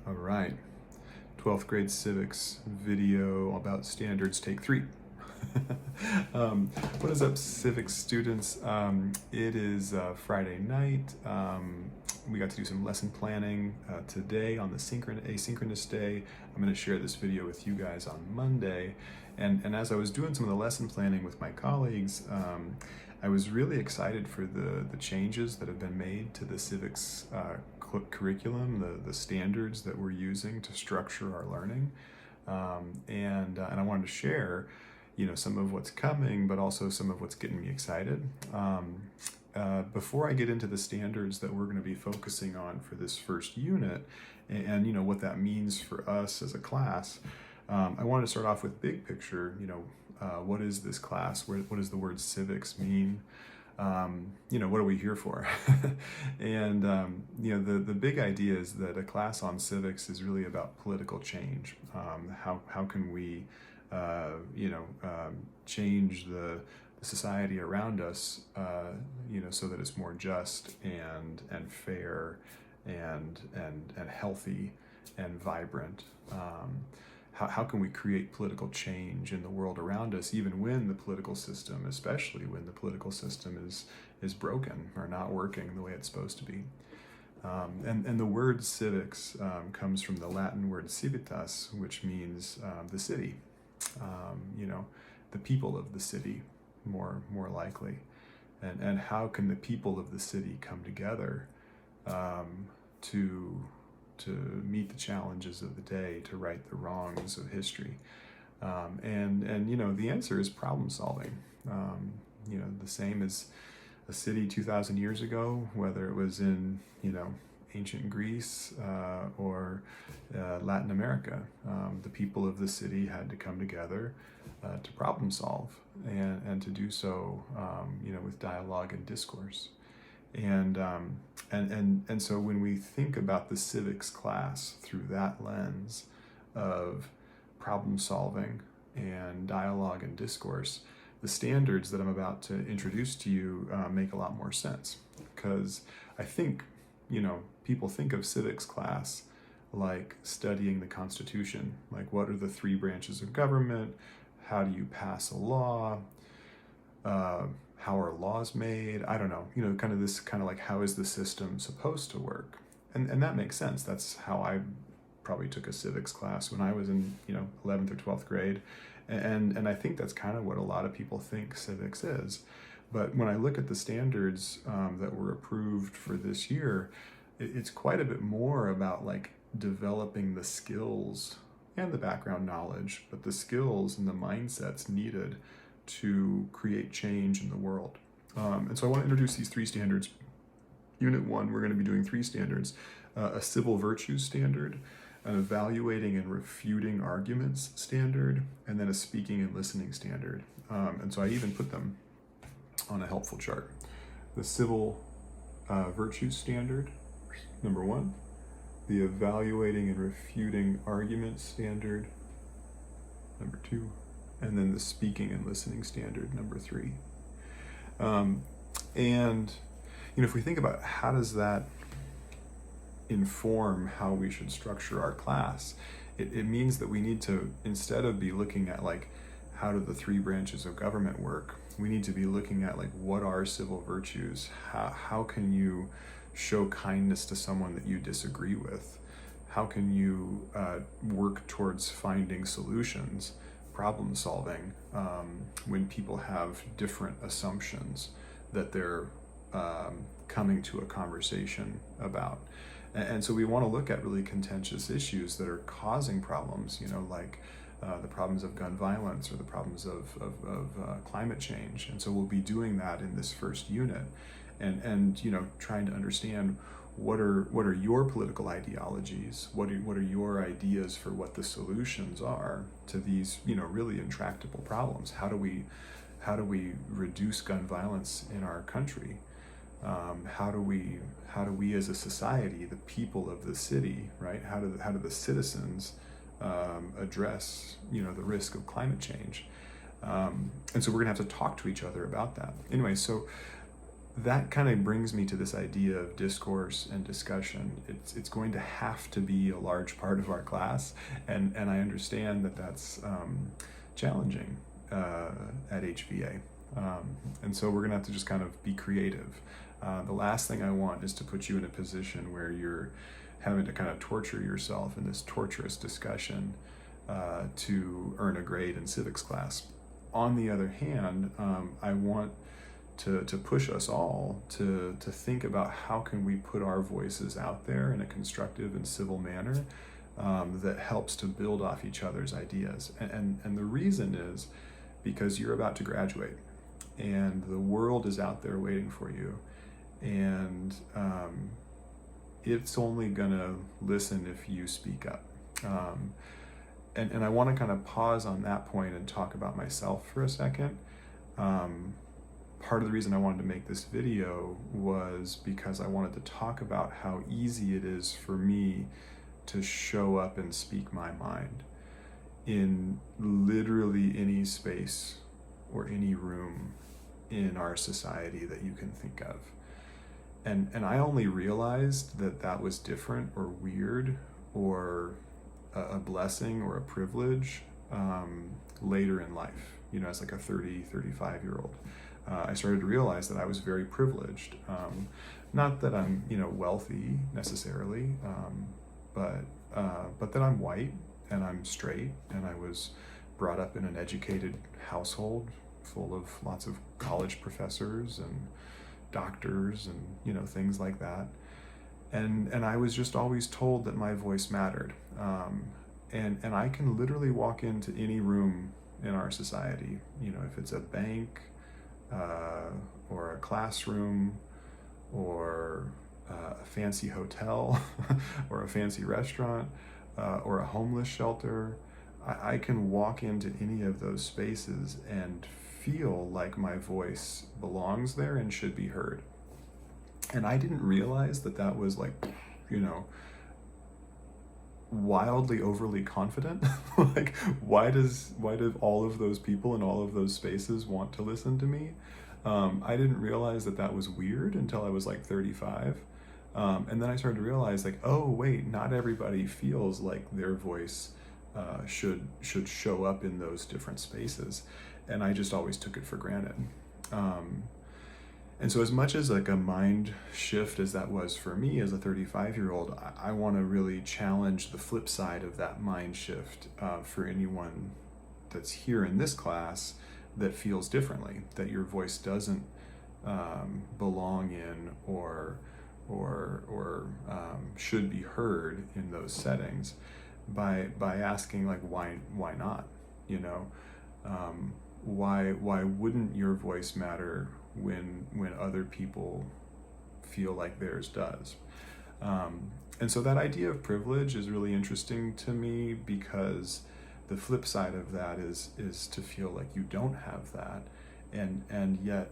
All right, 12th grade civics video about standards, take 3. What is up, civics students? It is Friday night. We got to do some lesson planning today on the asynchronous day. I'm going to share this video with you guys on Monday. And as I was doing some of the lesson planning with my colleagues, I was really excited for the changes that have been made to the civics curriculum, the standards that we're using to structure our learning. And I wanted to share, some of what's coming, but also some of what's getting me excited. Before I get into the standards that we're going to be focusing on for this first unit, and what that means for us as a class, I wanted to start off with big picture. What is this class? What does the word civics mean? What are we here for? And the big idea is that a class on civics is really about political change. How can we change the society around us, so that it's more just and fair and healthy and vibrant. How can we create political change in the world around us, even when the political system, especially when the political system is broken or not working the way it's supposed to be? And the word civics comes from the Latin word civitas, which means the city, the people of the city, more likely. And how can the people of the city come together to meet the challenges of the day, to right the wrongs of history? And the answer is problem solving. The same as a city 2,000 years ago, whether it was in, ancient Greece or Latin America. The people of the city had to come together to problem solve and to do so, with dialogue and discourse. And so when we think about the civics class through that lens of problem solving and dialogue and discourse, the standards that I'm about to introduce to you make a lot more sense. Because I think, people think of civics class like studying the Constitution, like what are the 3 branches of government, how do you pass a law, how are laws made? I don't know, kind of like how is the system supposed to work? And that makes sense. That's how I probably took a civics class when I was in 11th or 12th grade. And I think that's kind of what a lot of people think civics is. But when I look at the standards that were approved for this year, it's quite a bit more about like developing the skills and the background knowledge, but the skills and the mindsets needed to create change in the world. And so I want to introduce these 3 standards. Unit 1, we're going to be doing 3 standards: a civil virtues standard, an evaluating and refuting arguments standard, and then a speaking and listening standard. And so I even put them on a helpful chart. The civil virtues standard, number 1. The evaluating and refuting arguments standard, number 2. And then the speaking and listening standard, number 3. And if we think about how does that inform how we should structure our class, it means that we need to, instead of be looking at like how do the 3 branches of government work, we need to be looking at like what are civil virtues? How can you show kindness to someone that you disagree with? How can you work towards finding solutions, problem solving, when people have different assumptions that they're coming to a conversation about? And so we want to look at really contentious issues that are causing problems, like the problems of gun violence or the problems of climate change. And so we'll be doing that in this first unit, and trying to understand what are your political ideologies, what are your ideas for what the solutions are to these really intractable problems. How do we reduce gun violence in our country? How do we as a society, the people of the city, right? How do the citizens address the risk of climate change? And so we're gonna have to talk to each other about that. Anyway, so that kind of brings me to this idea of discourse and discussion. It's going to have to be a large part of our class, and I understand that that's challenging at HVA. And so we're going to have to just kind of be creative. The last thing I want is to put you in a position where you're having to kind of torture yourself in this torturous discussion to earn a grade in civics class. On the other hand, I want to push us all to think about how can we put our voices out there in a constructive and civil manner that helps to build off each other's ideas. And the reason is because you're about to graduate and the world is out there waiting for you, and it's only gonna listen if you speak up. And I want to kind of pause on that point and talk about myself for a second. Part of the reason I wanted to make this video was because I wanted to talk about how easy it is for me to show up and speak my mind in literally any space or any room in our society that you can think of. And I only realized that that was different or weird or a blessing or a privilege later in life, as like a 35-year-old. I started to realize that I was very privileged. Not that I'm, wealthy necessarily, but that I'm white and I'm straight, and I was brought up in an educated household full of lots of college professors and doctors and, things like that. And I was just always told that my voice mattered. And I can literally walk into any room in our society, if it's a bank, or a classroom, or a fancy hotel, or a fancy restaurant, or a homeless shelter. I can walk into any of those spaces and feel like my voice belongs there and should be heard. And I didn't realize that that was like, wildly overly confident. Like, why do all of those people in all of those spaces want to listen to me? I didn't realize that that was weird until I was like 35. And then I started to realize, like, oh wait, not everybody feels like their voice should show up in those different spaces. And I just always took it for granted. And so as much as like a mind shift as that was for me as a 35-year-old, I want to really challenge the flip side of that mind shift for anyone that's here in this class that feels differently, that your voice doesn't belong in or should be heard in those settings, by asking, like, why not? Why wouldn't your voice matter when other people feel like theirs does? And so that idea of privilege is really interesting to me, because the flip side of that is to feel like you don't have that, and yet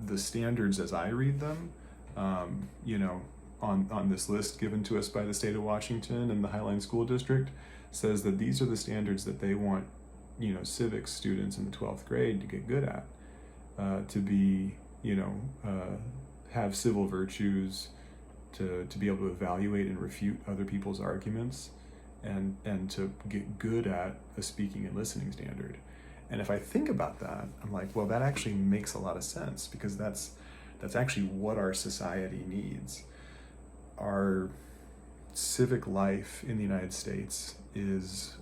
the standards as I read them, on this list given to us by the state of Washington and the Highline School District, says that these are the standards that they want civics students in the 12th grade to get good at, to be, have civil virtues, to be able to evaluate and refute other people's arguments, and to get good at a speaking and listening standard. And if I think about that, I'm like, well, that actually makes a lot of sense, because that's actually what our society needs. Our civic life in the United States is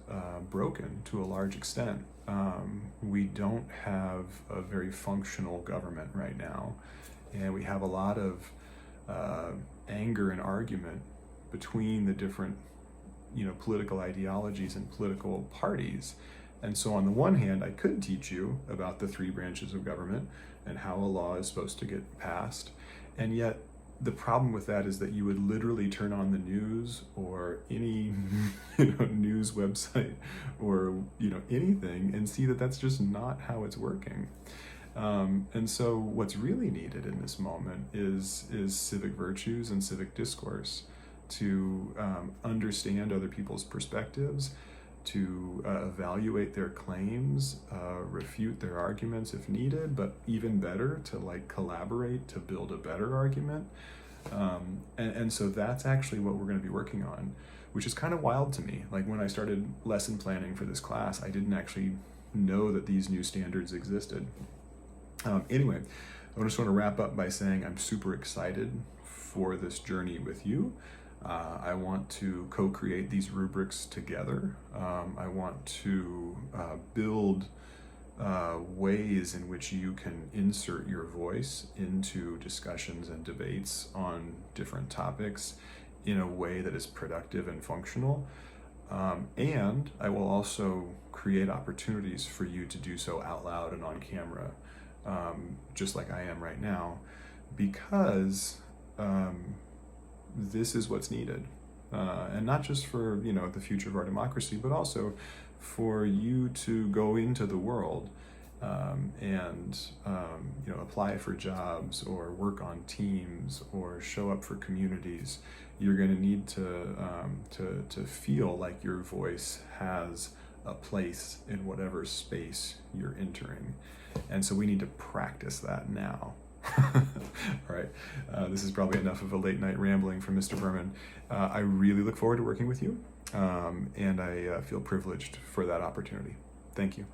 broken to a large extent. We don't have a very functional government right now, and we have a lot of anger and argument between the different political ideologies and political parties. And so on the one hand, I could teach you about the three branches of government and how a law is supposed to get passed, and yet the problem with that is that you would literally turn on the news or any news website or anything and see that that's just not how it's working. And so what's really needed in this moment is civic virtues and civic discourse, to understand other people's perspectives, evaluate their claims, refute their arguments if needed, but even better, to like collaborate to build a better argument. And so that's actually what we're going to be working on, which is kind of wild to me. Like when I started lesson planning for this class, I didn't actually know that these new standards existed. Anyway, I just want to wrap up by saying I'm super excited for this journey with you. I want to co-create these rubrics together. I want to build ways in which you can insert your voice into discussions and debates on different topics in a way that is productive and functional. And I will also create opportunities for you to do so out loud and on camera, just like I am right now, because this is what's needed. And not just for, the future of our democracy, but also for you to go into the world and apply for jobs or work on teams or show up for communities. You're going to need to feel like your voice has a place in whatever space you're entering. And so we need to practice that now. All right, this is probably enough of a late night rambling from Mr. Berman. I really look forward to working with you, and I feel privileged for that opportunity. Thank you.